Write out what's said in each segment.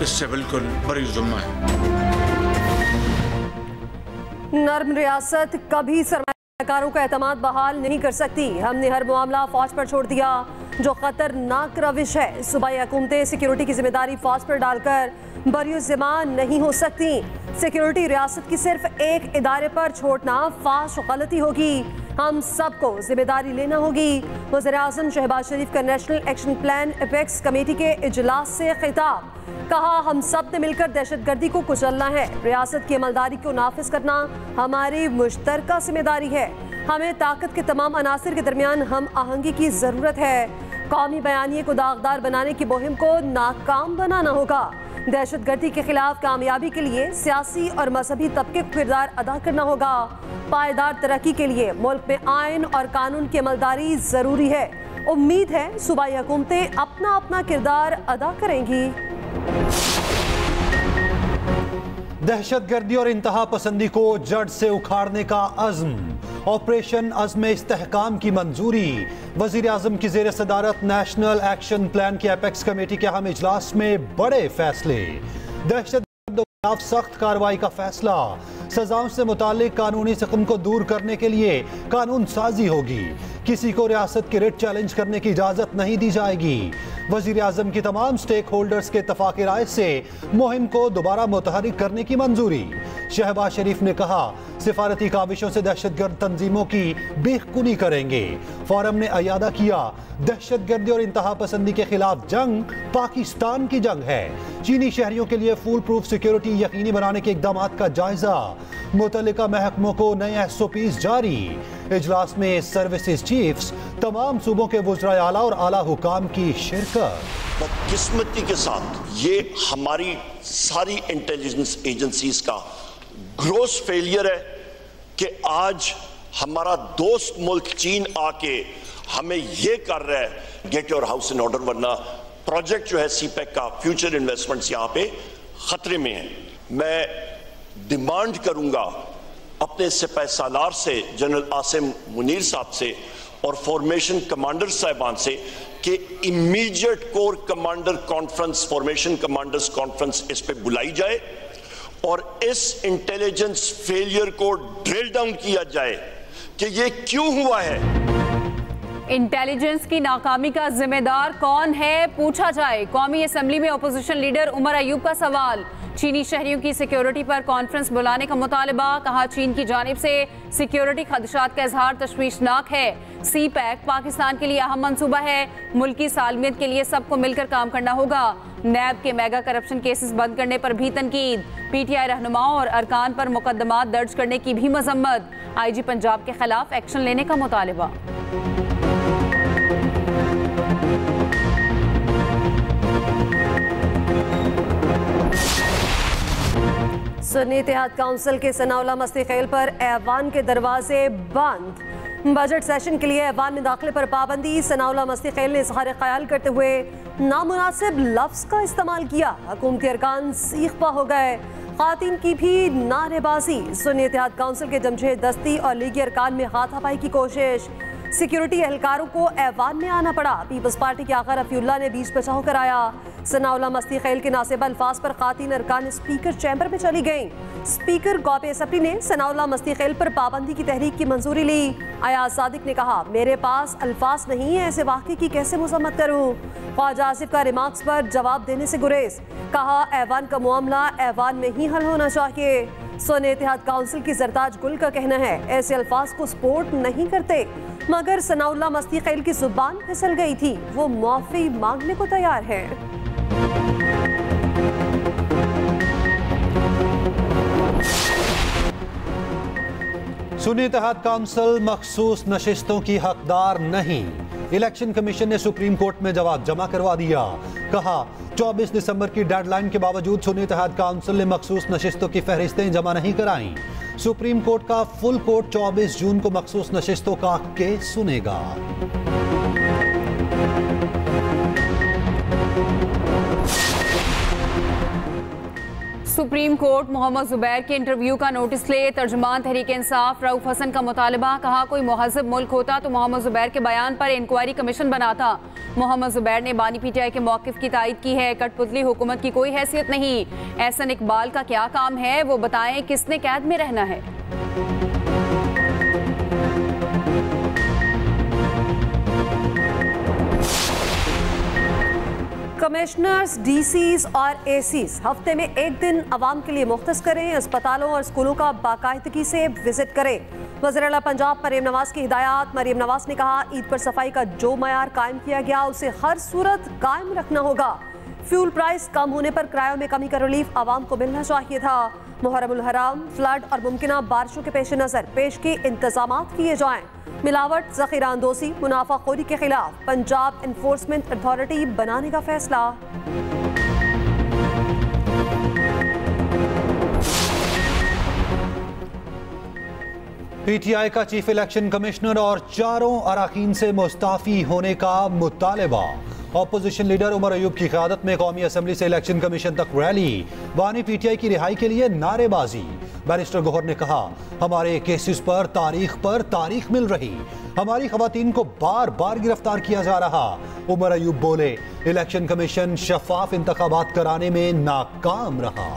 इससे बिल्कुल बरी ज़िम्मा है। नर्म रियासत कभी सरमायाकारों का एतमाद बहाल नहीं कर सकती। हमने हर मामला फौज पर छोड़ दिया, जो खतरनाक रविश है। सूबाई हुकूमतें सिक्योरिटी की जिम्मेदारी फौज पर डालकर बरी ज़िम्मा नहीं हो सकती। सिक्योरिटी रियासत की सिर्फ एक इदारे पर छोड़ना फाश गलती होगी। हम सबको जिम्मेदारी लेना होगी। वज़ीर-ए-आज़म शहबाज शरीफ का national action plan apex committee के इजलास से खिताब। कहा, हम सब ने मिलकर दहशतगर्दी को कुचलना है। रियासत की अमलदारी को नाफिज करना हमारी मुश्तरका जिम्मेदारी है। हमें ताकत के तमाम अनासिर के दरमियान हम आहंगी की ज़रूरत है। कौमी बयानिए को दागदार बनाने की मुहिम को नाकाम बनाना होगा। दहशतगर्दी के खिलाफ कामयाबी के लिए सियासी और मजहबी तबके को किरदार अदा करना होगा। पायदार तरक्की के लिए मुल्क में आइन और कानून की अमलदारी ज़रूरी है। उम्मीद है सूबाई हुकूमतें अपना अपना किरदार अदा करेंगी। दहशतगर्दी और इंतहा पसंदी को जड़ से उखाड़ने का अज़्म। ऑपरेशन अज़्म इस्तेहकाम की मंजूरी। वज़ीर आज़म की ज़ेर सदारत नेशनल एक्शन प्लान की एपेक्स कमेटी के अहम इजलास में बड़े फैसले। दहशतगर्द के खिलाफ सख्त कार्रवाई का फैसला। सजाओं से मुतालिक कानूनी सिकम को दूर करने के लिए कानून साजी होगी। किसी को रियासत की रिट चैलेंज करने की इजाज़त नहीं दी जाएगी। वज़ीर आज़म की तमाम स्टेक होल्डर्स के इत्तफ़ाक़ राय से मुहिम को दोबारा मुतहरिक करने की मंजूरी। शहबाज शरीफ ने कहा, सिफारती काविशों से दहशतगर्द तंजीमों की बेखुनी करेंगे। फोरम ने अयादा किया, दहशतगर्दी और इंतहा पसंदी के खिलाफ जंग पाकिस्तान की जंग है। चीनी शहरियों के लिए फुल प्रूफ सिक्योरिटी यकीनी बनाने के इक़दाम का जायजा। मुतल्लिका महकमों को नए SOPs जारी। इजलास में सर्विसेज चीफ्स, तमाम सूबों के वज़राए आला और आला हुकाम की शिरकत। बदकिस्मती के साथ ये हमारी सारी इंटेलिजेंस एजेंसीज का ग्रोस फेलियर है कि आज हमारा दोस्त मुल्क चीन आके हमें ये कर रहा है get your house in order, वरना प्रोजेक्ट जो है CPEC का फ्यूचर इन्वेस्टमेंट्स यहां पे खतरे में है। मैं डिमांड करूंगा अपने सिपाही सालार से, जनरल आसिम मुनीर साहब से और फॉर्मेशन कमांडर साहबान से कि immediate core commander conference, formation commanders conference इस पे बुलाई जाए और इस इंटेलिजेंस फेलियर को ड्रिल डाउन किया जाए कि ये क्यों हुआ है। इंटेलिजेंस की नाकामी का जिम्मेदार कौन है, पूछा जाए। कौमी असेंबली में अपोजिशन लीडर उमर अयूब का सवाल। चीनी शहरियों की सिक्योरिटी पर कॉन्फ्रेंस बुलाने का मुतालबा। कहा, चीन की जानिब से सिक्योरिटी खदशात का इजहार तशवीशनाक है। CPEC पाकिस्तान के लिए अहम मंसूबा है। मुल्क की सालमियत के लिए सबको मिलकर काम करना होगा। नैब के मेगा करप्शन केसेस बंद करने पर भी तनकीद। PTI रहनुमाओं और अरकान पर मुकदमात दर्ज करने की भी मजम्मत। IG पंजाब के खिलाफ एक्शन लेने का मुतालबा। सुन्नी इत्तेहाद काउंसिल के सनाउल्लाह मस्ती खेल पर ऐवान के दरवाजे बंद। बजट सेशन के ऐवान में दाखिले पर पाबंदी। सनाउल्लाह मस्ती खेल ने इजहार ख्याल करते हुए नामुनासिब लफ्ज का इस्तेमाल किया। हुकूमती अरकान सीखपा हो गए। खातिन की भी नारेबाजी। सुन्नी इत्तेहाद काउंसिल के जमशेद दस्ती और लीगी अरकान में हाथापाई की कोशिश। सिक्योरिटी एहलकारों को ऐवान में आना पड़ा। पीपल्स पार्टी के आका रफीउल्लाह ने बीच बचाव कराया। सनाउल्लाह मस्ती खेल के नासिबा अल्फाज पर खातिन अरकान स्पीकर चैम्बर में चली गईं। स्पीकर गौपे असफरी ने सनाउल्लाह मस्ती खेल पर पाबंदी की तहरीक की मंजूरी ली। अयाज सादिक ने कहा, मेरे पास अल्फाज नहीं है, ऐसे वाक़े की कैसे मजम्मत करूँ। ख्वाजा आसिफ का रिमार्क्स पर जवाब देने से गुरेज। कहा, ऐवान का मामला ऐवान में ही हल होना चाहिए। सुन्नी इत्तेहाद काउंसिल की जरताज गुल का कहना है, ऐसे अल्फाज को सपोर्ट नहीं करते, मगर सनाउल्लाह मस्ती खेल की जुबान फिसल गई थी। वो माफी मांगने को तैयार है। सुन्नी इत्तेहाद काउंसिल मखसूस नशिस्तों की हकदार नहीं। इलेक्शन कमीशन ने सुप्रीम कोर्ट में जवाब जमा करवा दिया। कहा, 24 दिसंबर की डेडलाइन के बावजूद सुन्नी इत्तेहाद काउंसिल ने मखसूस नशिस्तों की फहरिस्तें जमा नहीं कराईं। सुप्रीम कोर्ट का फुल कोर्ट 24 जून को मखसूस नशिस्तों का केस सुनेगा। सुप्रीम कोर्ट मोहम्मद जुबैर के इंटरव्यू का नोटिस ले। तर्जुमान तहरीक इंसाफ रऊफ हसन का मुतालबा। कहा कोई मुहज़्ज़ब मुल्क होता तो मोहम्मद जुबैर के बयान पर इंक्वायरी कमीशन बनाता। मोहम्मद जुबैर ने बानी पीटीआई के मौक़िफ़ की तायद की है। कठपुतली हुकूमत की कोई हैसियत नहीं। एहसन इकबाल का क्या काम है वो बताएं, किसने कैद में रहना है। कमिश्नर्स, डीसीज और एसीज हफ्ते में एक दिन अवाम के लिए मुख्तस करें। अस्पतालों और स्कूलों का बाकायदगी से विजिट करें। वज़ीर आला पंजाब मरीम नवाज की हिदायत। मरीम नवाज ने कहा ईद पर सफाई का जो मयार कायम किया गया उसे हर सूरत कायम रखना होगा। फ्यूल प्राइस कम होने पर किरायों में कमी का रिलीफ आवाम को मिलना चाहिए था। मुहर्रमुल हराम, फ्लड और मुमकिना बारिशों के पेश नज़र पेश की इंतजाम किए जाएं। मिलावट, ज़ख़ीरा अंदोज़ी, मुनाफाखोरी के खिलाफ पंजाब एनफोर्समेंट अथॉरिटी बनाने का फैसला। पीटीआई का चीफ इलेक्शन कमिश्नर और चारों अरकान से मुस्ताफी होने का मुतालबा। ऑपोजिशन लीडर उमर अयूब की क़यादत में कौमी असम्बली से इलेक्शन कमीशन तक रैली। बानी पीटीआई की रिहाई के लिए नारेबाजी। बैरिस्टर गौहर ने कहा हमारे केसेस पर तारीख मिल रही, हमारी खवातीन को बार बार गिरफ्तार किया जा रहा। उमर अयूब बोले इलेक्शन कमीशन शफाफ इंतखाबात कराने में नाकाम रहा।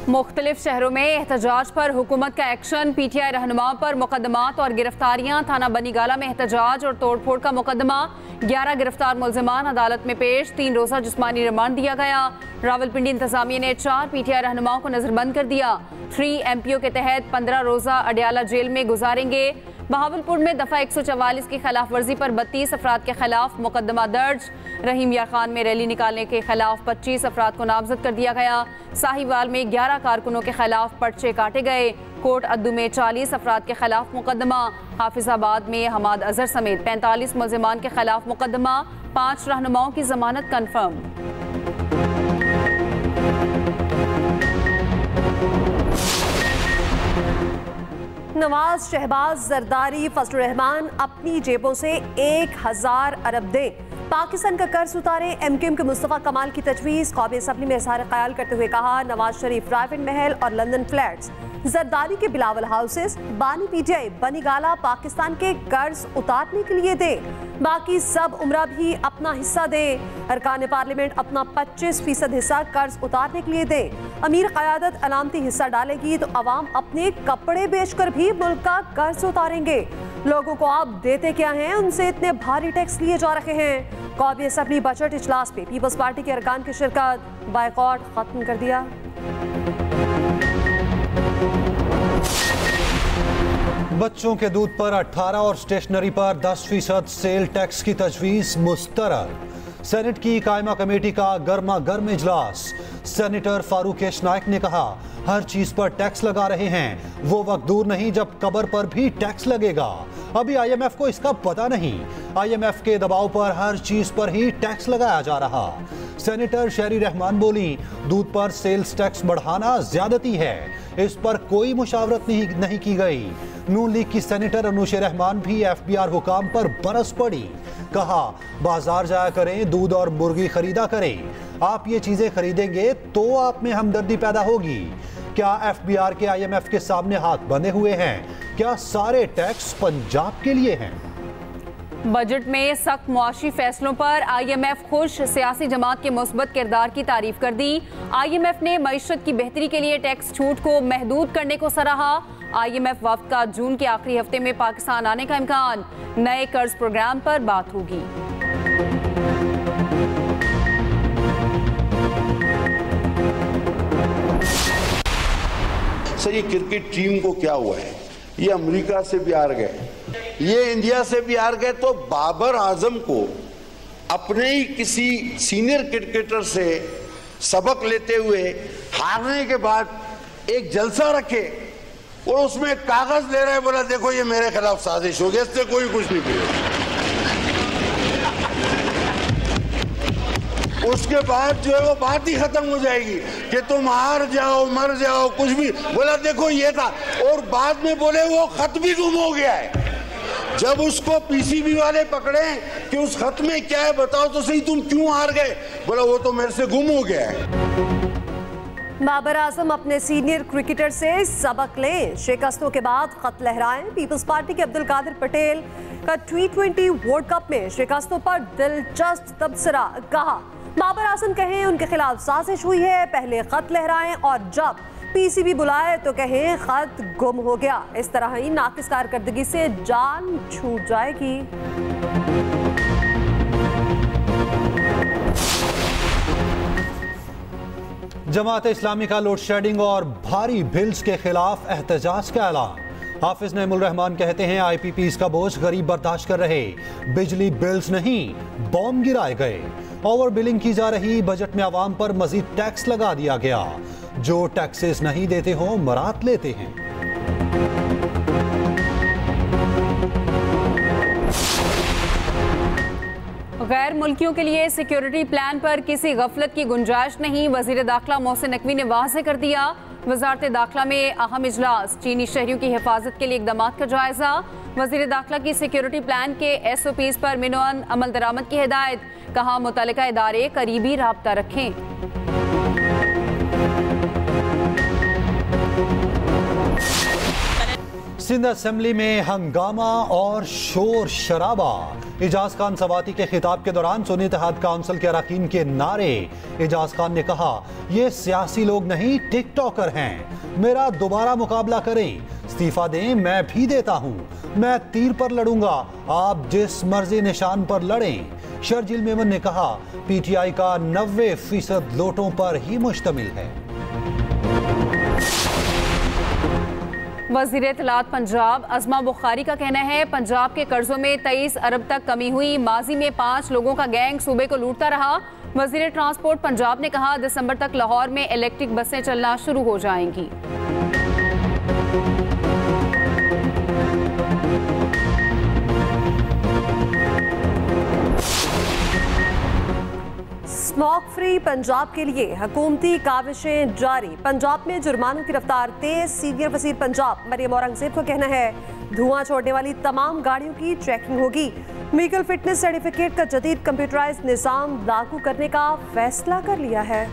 मुख्तलिफ शहरों में एहतजाज पर हुकूमत का एक्शन। पीटीआई रहनुमाओं पर मुकदमात और गिरफ्तारियां। थाना बनीगाला में एहतजाज और तोड़फोड़ का मुकदमा। 11 गिरफ्तार मुलजिमान अदालत में पेश। 3 रोज़ा जिस्मानी रिमांड दिया गया। रावलपिंडी इंतजामिया ने 4 पीटीआई रहनुमाओं को नजरबंद कर दिया। 3 MPO के तहत 15 रोज़ा अडियाला जेल में गुजारेंगे। बहावलपुर में दफा 144 की खिलाफ वर्जी पर 32 अफराद के खिलाफ मुकदमा दर्ज। रहीम यार खान में रैली निकालने के खिलाफ 25 अफराद को नामजद कर दिया गया। साहिवाल में 11 कारकुनों के खिलाफ पर्चे काटे गए। कोट अद्दू में 40 अफराद के खिलाफ मुकदमा। हाफिजाबाद में हमाद अजहर समेत 45 मुलजिमान के खिलाफ मुकदमा। 5 रहनुमाओं की जमानत कन्फर्म। नवाज, शहबाज, जरदारी, फजलुर रहमान अपनी जेबों से 1000 अरब दे। पाकिस्तान का कर्ज उतारे। MKM के मुस्तफा कमाल की तजवीज़। कौमी असम्बली में इज़हार ख्याल करते हुए कहा नवाज शरीफ प्राइवेट महल और लंदन फ्लैट्स, जरदारी के बिलावल हाउसेस, बानी पीटीआई बनीगाला पाकिस्तान के कर्ज उतारने के लिए दे। बाकी सब उमरा भी अपना हिस्सा दे। अरकान पार्लियामेंट अपना 25% हिस्सा कर्ज उतारने के लिए दे। अमीर क़यादत अलामती हिस्सा डालेगी तो अवाम अपने कपड़े बेचकर भी मुल्क का कर्ज उतारेंगे। लोगों को आप देते क्या हैं, उनसे इतने भारी टैक्स लिए जा रहे हैं। कौमी असम्बली बजट इजलास पे पीपल्स पार्टी के अरकान की शिरकत। बायकॉट खत्म कर दिया। बच्चों के दूध पर 18 और स्टेशनरी पर 10% सेल टैक्स की तजवीज़ मुस्तरद। सेनेट की कायमा कमेटी का गर्मा गर्म इजलास। सेनेटर फारूक नाइक ने कहा हर चीज पर टैक्स लगा रहे हैं, वो वक्त दूर नहीं जब कबर पर भी टैक्स लगेगा। अभी IMF को इसका पता नहीं। IMF के दबाव पर हर चीज पर ही टैक्स लगाया जा रहा। सेनेटर शहरी रहमान बोली दूध पर सेल्स टैक्स बढ़ाना ज्यादती है, इस पर कोई मुशावरत नहीं की गई। नून लीग की सेनेटर अनुशे रहमान भी FBR हुकाम पर बरस पड़ी। कहा बाजार जाया करें, दूध और मुर्गी खरीदा करें। आप ये चीजें खरीदेंगे तो आप में हमदर्दी पैदा होगी। क्या FBR के IMF के सामने हाथ बंधे हुए हैं? क्या सारे टैक्स पंजाब के लिए हैं? बजट में सख्त मुआशी फैसलों पर IMF खुश। सियासी जमात के मुस्बत किरदार की तारीफ कर दी। IMF ने मईशत की बेहतरी के लिए टैक्स छूट को महदूद करने को सराहा। IMF वफ्द का जून के आखिरी हफ्ते में पाकिस्तान आने का इम्कान। नए कर्ज प्रोग्राम पर बात होगी। सर ये क्रिकेट टीम को क्या हुआ है? ये अमेरिका से भी हार गए, ये इंडिया से भी हार गए, तो बाबर आजम को अपने ही किसी सीनियर क्रिकेटर से सबक लेते हुए हारने के बाद एक जलसा रखे और उसमें कागज ले रहे, बोला देखो ये मेरे खिलाफ साजिश हो गई, इससे कोई कुछ नहीं किया। उसके बाद जो है वो बात ही खत्म हो जाएगी कि तुम हार जाओ मर जाओ कुछ भी, बोला देखो ये था, और बाद में बोले वो खत भी गुम हो गया है। जब उसको पीसीबी वाले पकड़े कि उस खत में क्या है बताओ तो सही, तुम क्यों हार गए, बोला वो तो मेरे से गुम हो गया है। बाबर आजम अपने सीनियर क्रिकेटर से सबक लें, शिकस्तों के बाद खत लहराएं। पीपल्स पार्टी के अब्दुल कादिर पटेल का T20 वर्ल्ड कप में शिकस्तों पर दिलचस्प तबसरा। कहा बाबर आजम कहें उनके खिलाफ साजिश हुई है, पहले खत लहराएं और जब पीसीबी बुलाए तो कहें खत गुम हो गया। इस तरह ही नाकिस कारकर्दगी से जान छूट जाएगी। जमात इस्लामी का लोड शेडिंग और भारी बिल्स के खिलाफ एहतजाज का ऐलान। हाफिज नईमुल रहमान कहते हैं IPPs का बोझ गरीब बर्दाश्त कर रहे, बिजली बिल्स नहीं बॉम्ब गिराए गए। ओवर बिलिंग की जा रही, बजट में आवाम पर मजीद टैक्स लगा दिया गया। जो टैक्सेस नहीं देते हो मरात लेते हैं। गैर मुल्कियों के लिए सिक्योरिटी प्लान पर किसी गफलत की गुंजाइश नहीं, वजीर दाखिला मोहसिन नकवी ने वाज़ेह कर दिया। वजारत दाखिला में अहम इजलास, चीनी शहरियों की हिफाजत के लिए इकदाम का जायजा। वजीर दाखिला की सिक्योरिटी प्लान के SOPs पर मिनोअन अमल दरामद की हिदायत। कहा मुतल्लिका इदारे करीबी राब्ता रखें। सिंध असेंबली में हंगामा और शोर शराबा। इजाज खान सवाती के खिताब के दौरान सुन्नी इत्तेहाद काउंसिल के अरकान के नारे। इजाज खान ने कहा ये सियासी लोग नहीं टिकटॉकर हैं, मेरा दोबारा मुकाबला करें, इस्तीफा दें मैं भी देता हूं, मैं तीर पर लड़ूंगा, आप जिस मर्जी निशान पर लड़ें। शर्जील मेमन ने कहा PTI का 90% लोटों पर ही मुश्तमिल है। वज़ीर इत्तलात पंजाब अज़मा बुखारी का कहना है पंजाब के कर्जों में 23 अरब तक कमी हुई, माजी में 5 लोगों का गैंग सूबे को लूटता रहा। वज़ीर ट्रांसपोर्ट पंजाब ने कहा दिसंबर तक लाहौर में इलेक्ट्रिक बसें चलना शुरू हो जाएंगी। स्मोक फ्री पंजाब के लिए हुकूमती काविशें जारी। पंजाब में जुर्मानों की रफ्तार तेज। सीनियर वज़ीर पंजाब मरियम औरंगज़ेब का कहना है धुआं छोड़ने वाली तमाम गाड़ियों की चेकिंग होगी। व्हीकल फिटनेस सर्टिफिकेट का जदीद कंप्यूटराइज्ड निज़ाम लागू करने का फैसला कर लिया है।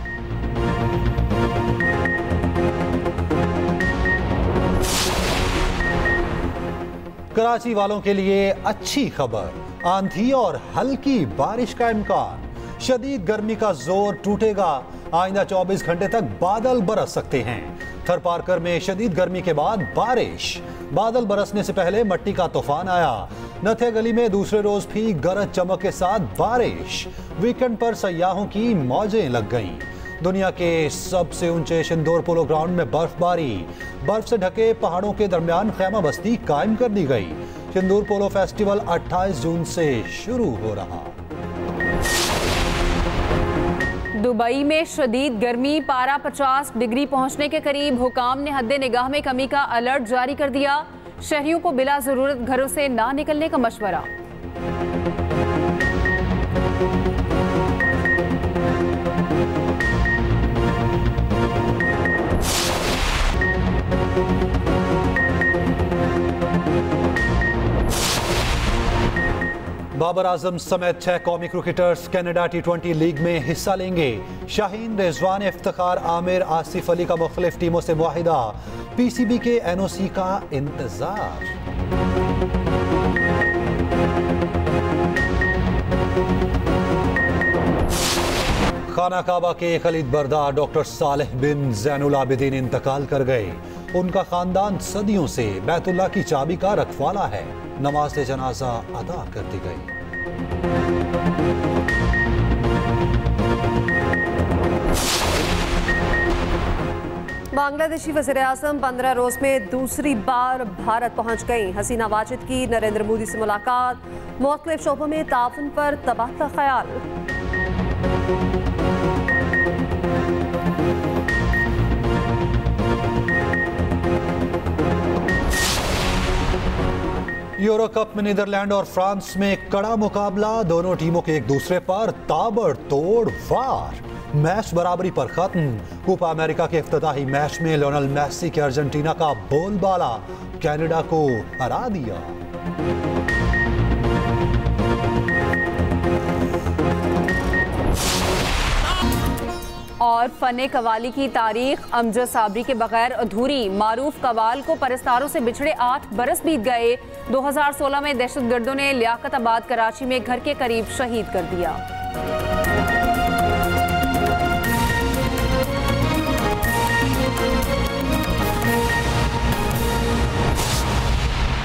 कराची वालों के लिए अच्छी खबर, आंधी और हल्की बारिश का इम्कान। शदीद गर्मी का जोर टूटेगा, आइंदा 24 घंटे तक बादल बरस सकते हैं। थरपारकर में शदीद गर्मी के बाद बारिश, बादल बरसने से पहले मट्टी का तूफान आया। नथे गली में दूसरे रोज भी गरज चमक के साथ बारिश। वीकेंड पर सयाहों की मौजें लग गईं। दुनिया के सबसे ऊंचे शिंदोर पोलो ग्राउंड में बर्फबारी, बर्फ से ढके पहाड़ों के दरमियान खैमा बस्ती कायम कर दी गई। शिंदोर पोलो फेस्टिवल 28 जून से शुरू हो रहा। दुबई में शदीद गर्मी, पारा 50 डिग्री पहुंचने के करीब। हुकाम ने हद्दे निगाह में कमी का अलर्ट जारी कर दिया। शहरियों को बिला जरूरत घरों से ना निकलने का मशवरा। बाबर आजम समेत 6 कौमी क्रिकेटर्स कनाडा T20 लीग में हिस्सा लेंगे। शाहीन, रिजवान इफ्तिखार, आमिर, आसिफ अली का मुख्तलिफ टीमों से मुआहिदा। PCB के NOC का इंतजार। खाना काबा के खलीद बरदार डॉक्टर सालेह बिन जैनुल आबिदीन इंतकाल कर गए। उनका खानदान सदियों से बैतुल्लाह की चाबी का रखवाला है। नमाज जनाजा अदा कर दी गई। बांग्लादेशी वज़ीर आज़म 15 रोज में दूसरी बार भारत पहुंच गई। हसीना वाजिद की नरेंद्र मोदी से मुलाकात, मुख्तलिफ शोबों में ताउन पर तबादला ख्याल। यूरो कप में नीदरलैंड और फ्रांस में कड़ा मुकाबला। दोनों टीमों के एक दूसरे पर ताबड़तोड़ वार। मैच बराबरी पर खत्म। कोपा अमेरिका के इफ्तिताही मैच में लियोनेल मेसी के अर्जेंटीना का बोलबाला कनाडा को हरा दिया। और फने कवाली की तारीख अमजद साबरी के बगैर अधूरी। मारूफ कवाल को परस्तारों से बिछड़े 8 बरस बीत गए। 2016 में दहशतगर्दों ने लियाकत आबाद कराची में घर के करीब शहीद कर दिया।